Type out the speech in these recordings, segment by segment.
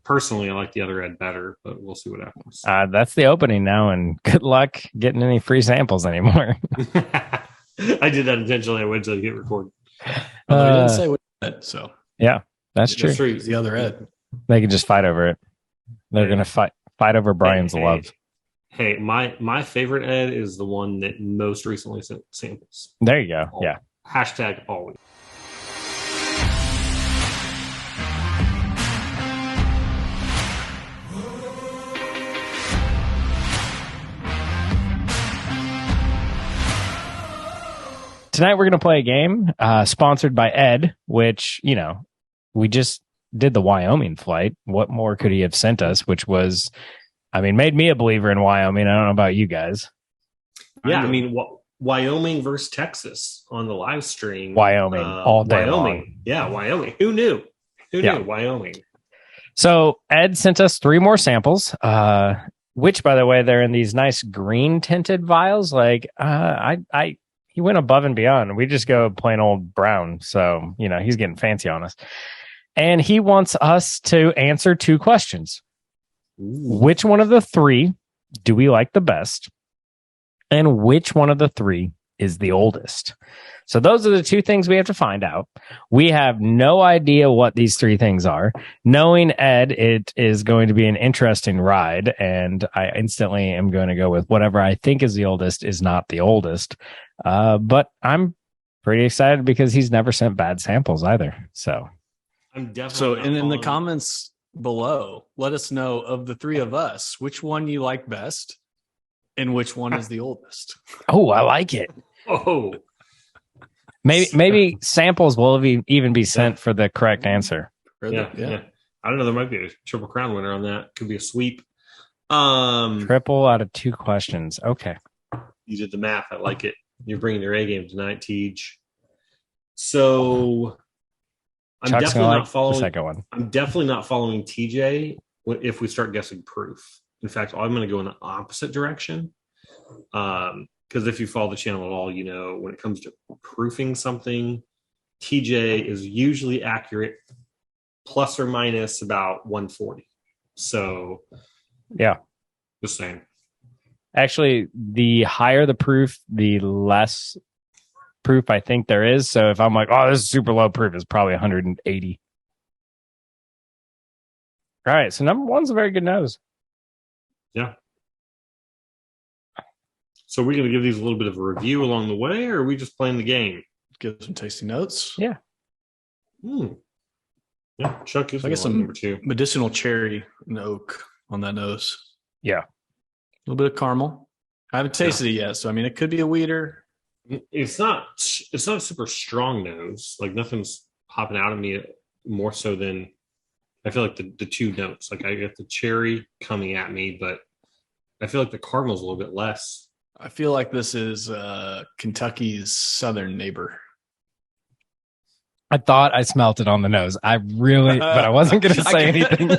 Personally, I like the other Ed better, but we'll see what happens. That's the opening now, and good luck getting any free samples anymore. I did that intentionally. I waited until you hit record. Although he didn't say what Ed, so yeah, that's true. That's true. it's the other Ed. They can just fight over it. They're gonna fight over Brian's love. Hey, my favorite Ed is the one that most recently sent samples. There you go. Yeah. Hashtag always. Tonight we're going to play a game sponsored by Ed, which, we just did the Wyoming flight. What more could he have sent us? Which was, made me a believer in Wyoming. I don't know about you guys. Yeah, Wyoming versus Texas on the live stream. Wyoming all day long. Yeah, Wyoming. Who knew? Who knew? Wyoming. So Ed sent us 3 more samples, which, by the way, they're in these nice green tinted vials. He went above and beyond. We just go plain old brown. So, he's getting fancy on us. And he wants us to answer 2 questions. Ooh. Which one of the 3 do we like the best? And which one of the 3 is the oldest? So those are the 2 things we have to find out. We have no idea what these 3 things are. Knowing Ed, it is going to be an interesting ride. And I instantly am going to go with whatever I think is the oldest is not the oldest. But I'm pretty excited because he's never sent bad samples either. So I'm definitely in the comments below, let us know of the 3 of us, which one you like best and which one is the oldest. Oh, I like it. Oh, maybe samples will even be sent for the correct answer. Yeah. I don't know. There might be a Triple Crown winner on that. Could be a sweep. Triple out of 2 questions. Okay. You did the math. I like it. You're bringing your A game tonight, Tej. So I'm definitely not following the second one. I'm definitely not following TJ if we start guessing proof. In fact, I'm going to go in the opposite direction. Because if you follow the channel at all, when it comes to proofing something, TJ is usually accurate, plus or minus about 140. So, yeah, just saying. Actually, the higher the proof, the less proof I think there is. So if I'm like, oh, this is super low proof, it's probably 180. All right, so number 1's a very good nose. Yeah. So we're going to give these a little bit of a review along the way, or are we just playing the game? Give some tasty notes. Yeah. Yeah, Chuck is I guess some number 2. Medicinal cherry and oak on that nose. Yeah. A little bit of caramel. I haven't tasted it yet, so it could be a weeder. It's not a super strong nose. Like nothing's popping out of me more so than I feel like the 2 notes. Like I get the cherry coming at me, but I feel like the caramel's a little bit less. I feel like this is Kentucky's southern neighbor. I thought I smelt it on the nose. But I wasn't going to say anything.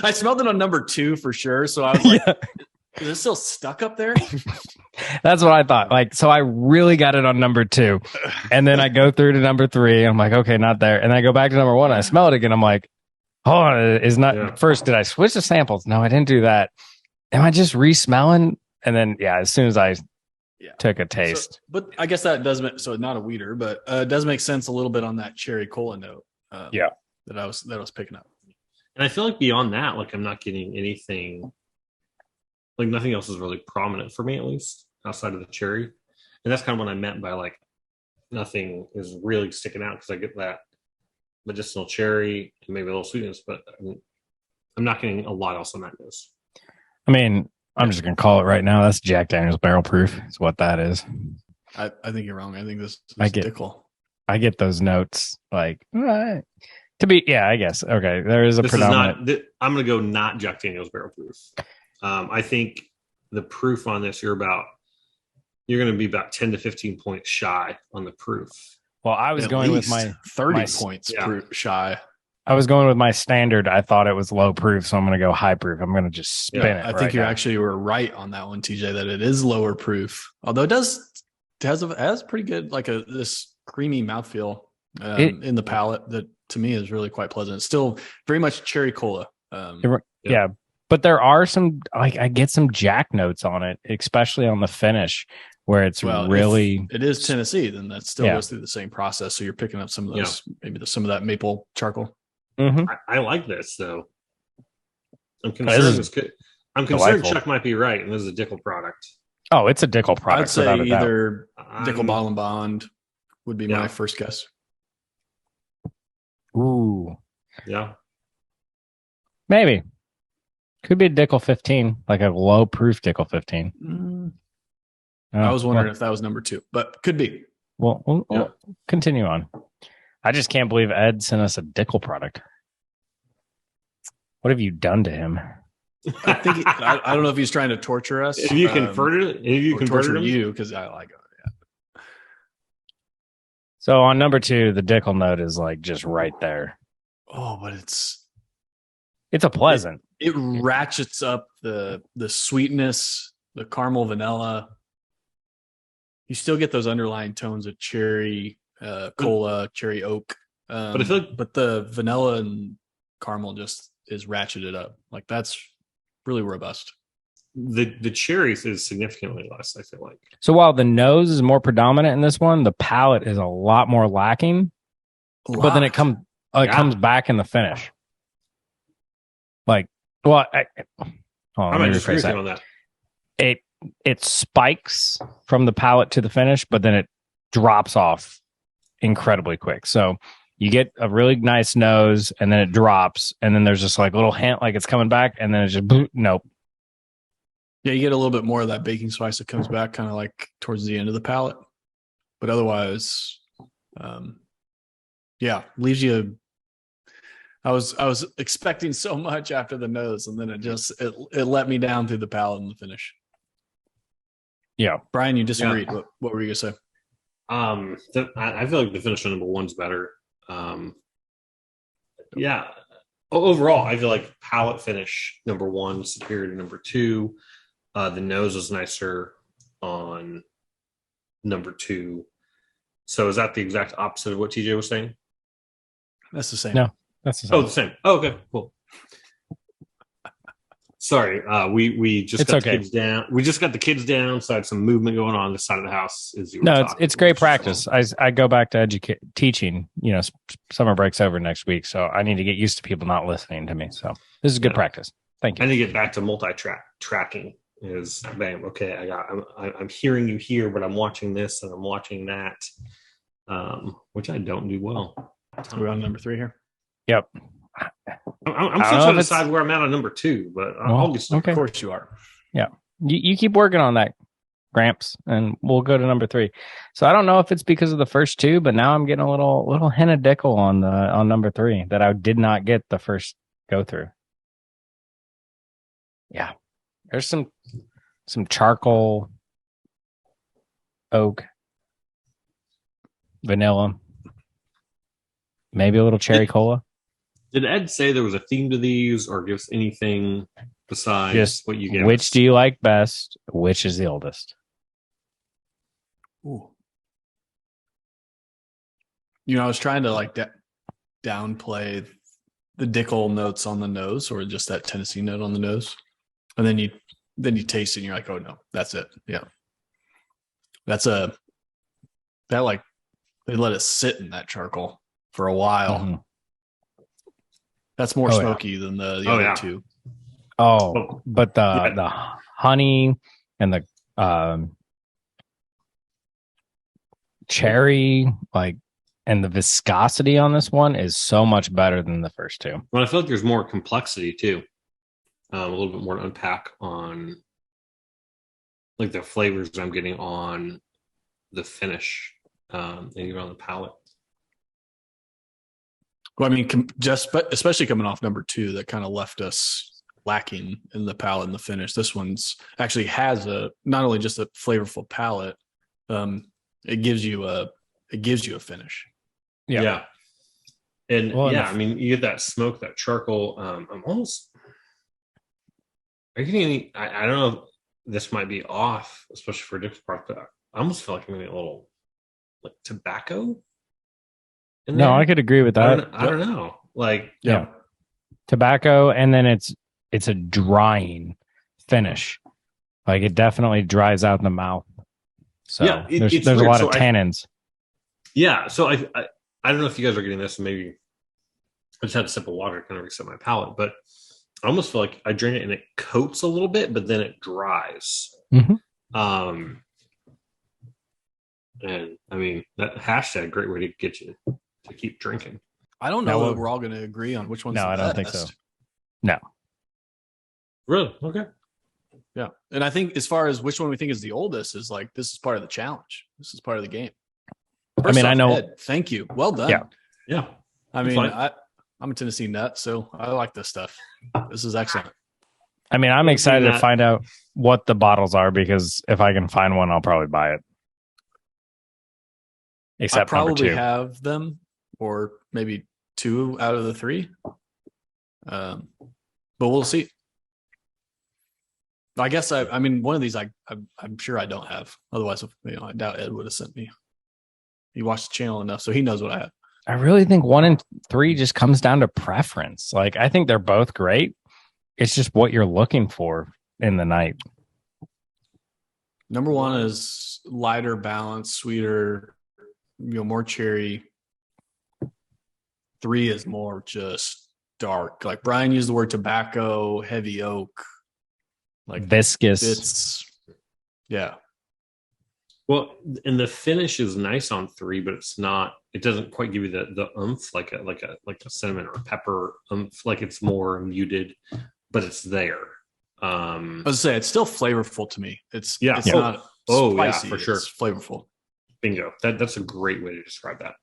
I smelled it on number 2 for sure. So I was like, is it still stuck up there? That's what I thought. So I really got it on number 2. And then I go through to number 3. I'm like, okay, not there. And I go back to number 1. I smell it again. I'm like, first, did I switch the samples? No, I didn't do that. Am I just re-smelling? And then, as soon as I took a taste. But I guess that does make, so not a weeder, but it does make sense a little bit on that cherry cola note. That I was picking up. And I feel like beyond that, I'm not getting anything, nothing else is really prominent for me, at least outside of the cherry. And that's kind of what I meant by nothing is really sticking out, because I get that medicinal cherry and maybe a little sweetness, but I'm not getting a lot else on that nose. I'm just going to call it right now. That's Jack Daniel's Barrel Proof is what that is. I think you're wrong. I think this is Dickel. I get those notes I guess. Okay. There is a predominant. I'm going to go not Jack Daniel's Barrel Proof. I think the proof on this, you're going to be about 10 to 15 points shy on the proof. Well, I was going with my 30 points shy. I was going with my standard. I thought it was low proof, so I'm going to go high proof. I'm going to just spin it. I think you actually were right on that one, TJ, that it is lower proof. Although it has pretty good, this creamy mouthfeel. in the palate that to me is really quite pleasant. It's still very much cherry cola. Yeah. But there are some, I get some jack notes on it, especially on the finish where it's really. If it is Tennessee, then that still goes through the same process. So you're picking up some of those, maybe some of that maple charcoal. Mm-hmm. I like this though. I'm concerned. I'm concerned Chuck might be right, and this is a Dickel product. Oh, it's a Dickel product. I'd say either Dickel Bottle and Bond would be my first guess. Ooh. Yeah. Maybe. Could be a Dickel 15, like a low proof Dickel 15. I was wondering if that was number 2, but could be. We'll continue on. I just can't believe Ed sent us a Dickel product. What have you done to him? I think I don't know if he's trying to torture us. If you converted it, if you converted torture you, because I like it. Yeah. So on number 2, the Dickel note is like just right there. Oh, but it's a pleasant. It ratchets up the sweetness, the caramel vanilla. You still get those underlying tones of cherry, cola, cherry oak. But I feel like, but the vanilla and caramel just is ratcheted up. Like that's really robust. The cherries is significantly less, I feel like. So while the nose is more predominant in this one, the palate is a lot more lacking. But then it comes back in the finish. Like, well, I'm not just on that. It spikes from the palate to the finish, but then it drops off incredibly quick. So you get a really nice nose, and then it drops, and then there's just like a little hint like it's coming back, and then it's just nope. Yeah, you get a little bit more of that baking spice that comes back kind of like towards the end of the palate. But otherwise, leaves you. I was expecting so much after the nose, and then it let me down through the palate and the finish. Yeah, Brian, you disagreed. Yeah. What were you gonna say? I feel like the finish on number 1's better. Overall, I feel like palate finish number 1 superior to number 2. The nose was nicer on number 2. So is that the exact opposite of what TJ was saying? That's the same. No, that's the same. Oh, the same. Oh, okay, cool. Sorry, we just got the kids down. We just got the kids down, so I had some movement going on this side of the house. It's great practice. I go back to teaching. Summer break's over next week, so I need to get used to people not listening to me. So this is good practice. Thank you. I need to get back to tracking. Is bam. Okay, I'm hearing you here, but I'm watching this and I'm watching that, which I don't do well. We're on number 3 here. Yep. I'm still trying to decide where I'm at on number 2, but I'll get started. Of course you are. Yeah. You keep working on that, Gramps, and we'll go to number 3. So I don't know if it's because of the first 2, but now I'm getting a little hint of Dickel on number 3 that I did not get the first go through. Yeah. There's some charcoal, oak, vanilla, maybe a little cherry cola. Did Ed say there was a theme to these, or give us anything besides just what you gave? Which do you like best? Which is the oldest? Ooh. I was trying to downplay the Dickel notes on the nose, or just that Tennessee note on the nose, and then you taste it and you're like, oh no, that's it. Yeah, they let it sit in that charcoal for a while. Mm-hmm. That's more smoky than the other 2. Oh, but the honey and the cherry, and the viscosity on this one is so much better than the first 2. Well, I feel like there's more complexity too. A little bit more to unpack on, like the flavors I'm getting on the finish, and even on the palate. Well, I mean, especially coming off number 2, that kind of left us lacking in the palate and the finish. This one's actually has not only just a flavorful palate, it gives you a finish. Yeah. And I mean, you get that smoke, that charcoal. I'm almost. Are you getting any? I don't know. If this might be off, especially for a different part. But I almost feel like I'm getting a little like tobacco in there. No, I could agree with that. I don't know. Like, Yeah. Tobacco, and then it's a drying finish. Like it definitely dries out in the mouth. So Yeah, there's it's a weird. lot So of tannins. So I don't know if you guys are getting this. Maybe I just had a sip of water to kind of reset my palate, but I almost feel like I drink it and it coats a little bit, but then it dries. Mm-hmm. And I mean that hashtag great way to get you to keep drinking. I don't know that we're all going to agree on which one's No, the I don't best. think so. No. Really? Okay. Yeah. And I think as far as which one we think is the oldest is like, this is part of the challenge. This is part of the game. I mean, I know. Ed, thank you. Well done. Yeah. Yeah. I mean, I'm a Tennessee nut, so I like this stuff. This is excellent. I mean, I'm excited to find out what the bottles are because if I can find one, I'll probably buy it. Except I probably number 2. have them, or maybe 2 out of the 3. But we'll see. I guess I mean one of these I'm sure I don't have. Otherwise, I doubt Ed would have sent me. He watched the channel enough, so he knows what I have. I really think 1 and 3 just comes down to preference. Like I think they're both great. It's just what you're looking for in the night. Number 1 is lighter, balanced, sweeter, more cherry. 3 is more just dark. Like Brian used the word tobacco, heavy oak, like viscous. It's yeah. Well, and the finish is nice on 3, but it's not. It doesn't quite give you the oomph like a cinnamon or a pepper oomph. Like it's more muted, but it's there. I was say it's still flavorful to me. It's not spicy, yeah, for sure. It's flavorful. Bingo. That's a great way to describe that.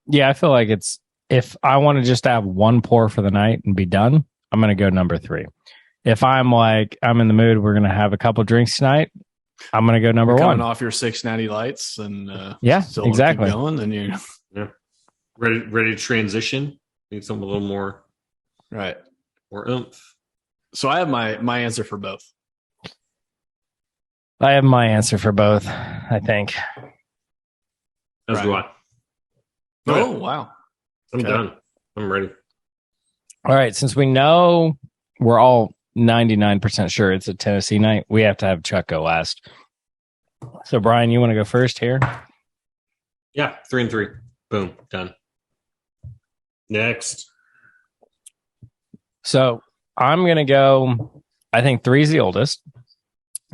Yeah, I feel like it's if I want to just have 1 pour for the night and be done, I'm going to go number 3. If I'm like I'm in the mood, we're going to have a couple drinks tonight, I'm going to go number 1. Coming off your 6 natty lights and still exactly keep going, then you're ready to transition. Need something a little more more oomph. So I have my answer for both. I have my answer for both, I think. As do I. Oh, wow. I'm done. I'm ready. All right. Since we know we're all 99% sure it's a Tennessee night, we have to have Chuck go last. So, Brian, you want to go first here? Yeah. 3 and 3. Boom. Done. Next. So, I'm going to go, I think 3 is the oldest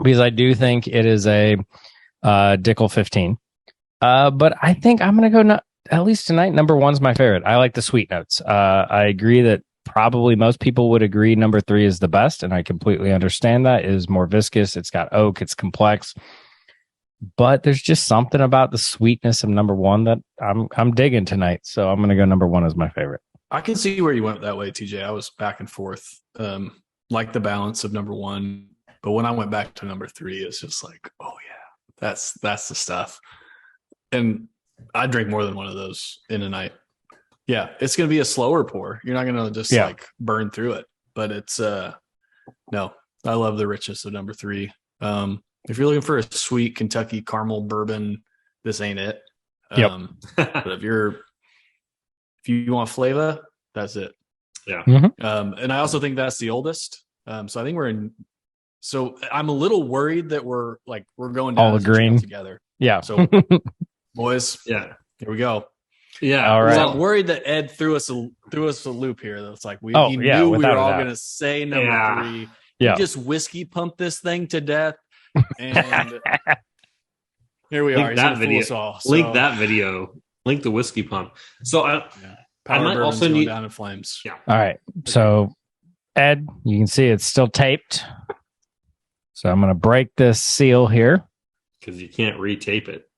because I do think it is a Dickel 15. But I think I'm going to go, at least tonight, number 1's my favorite. I like the sweet notes. I agree that probably most people would agree number 3 is the best, and I completely understand that. It is more viscous. It's got oak. It's complex. But there's just something about the sweetness of number 1 that I'm digging tonight. So I'm going to go number 1 as my favorite. I can see where you went that way, TJ. I was back and forth, like the balance of number 1. But when I went back to number 3, it's just like, oh yeah, that's the stuff. And I drink more than one of those in a night. Yeah, it's going to be a slower pour. You're not going to just like burn through it. But it's no, I love the richness of number 3. If you're looking for a sweet Kentucky caramel bourbon, this ain't it. But if you want flavor, that's it. Yeah. Mm-hmm. And I also think that's the oldest. So I think we're in. So I'm a little worried that we're going down all agreeing together. Yeah. So boys, here we go. Yeah. All right. So I'm worried that Ed threw us a loop here. That's like he knew we were all going to say number 3. Yeah. We just whiskey pumped this thing to death, and here we Link are. That video. Link that video. Link the whiskey pump. So I might also need down in flames. Yeah. All right. So Ed, you can see it's still taped. So I'm going to break this seal here because you can't retape it.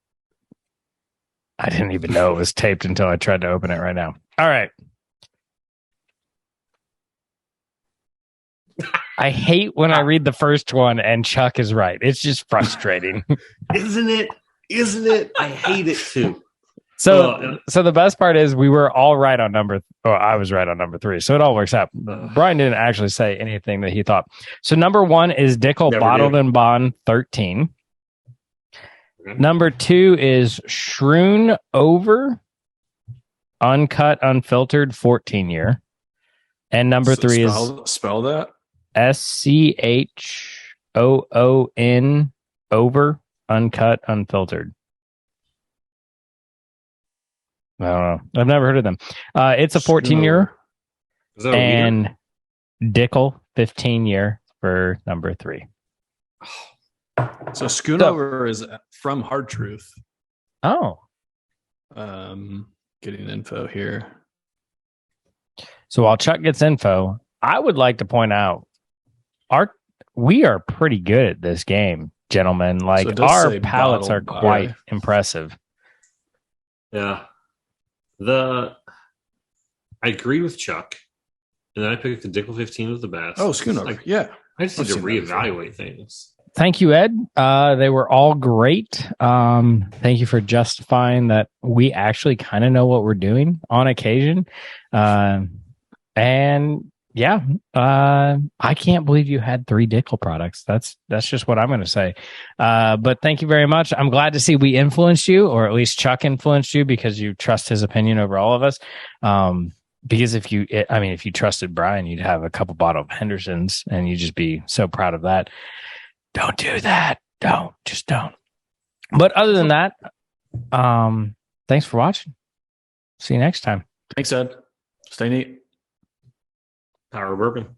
I didn't even know it was taped until I tried to open it right now. All right. I hate when I read the first one and Chuck is right. It's just frustrating. Isn't it? I hate it too. So the best part is we were all right on I was right on number 3. So it all works out. Brian didn't actually say anything that he thought. So number 1 is Dickel Bottled and Bond 13. Okay. Number 2 is Shroon Over. uncut, unfiltered 14 year. And number 3 is spell that SCHOON over uncut, unfiltered. I don't know. I've never heard of them. It's a 14 year. Is that a and Dickel 15 year for number 3. So Schoonover is from Hard Truth. Oh. Getting info here. So while Chuck gets info, I would like to point out we are pretty good at this game, gentlemen. Like So our palettes are quite impressive. Yeah. I agree with Chuck. And then I picked the Dickel 15 was the best. Oh, Schoonover. Yeah. I just need to reevaluate things. Thank you, Ed. They were all great. Thank you for justifying that we actually kind of know what we're doing on occasion. And yeah, I can't believe you had 3 Dickel products. That's just what I'm going to say. But thank you very much. I'm glad to see we influenced you, or at least Chuck influenced you, because you trust his opinion over all of us. Because if you trusted Brian, you'd have a couple bottle of Henderson's and you'd just be so proud of that. Don't do that. Just don't. But other than that, thanks for watching. See you next time. Thanks, Ed. Stay neat. Power Bourbon.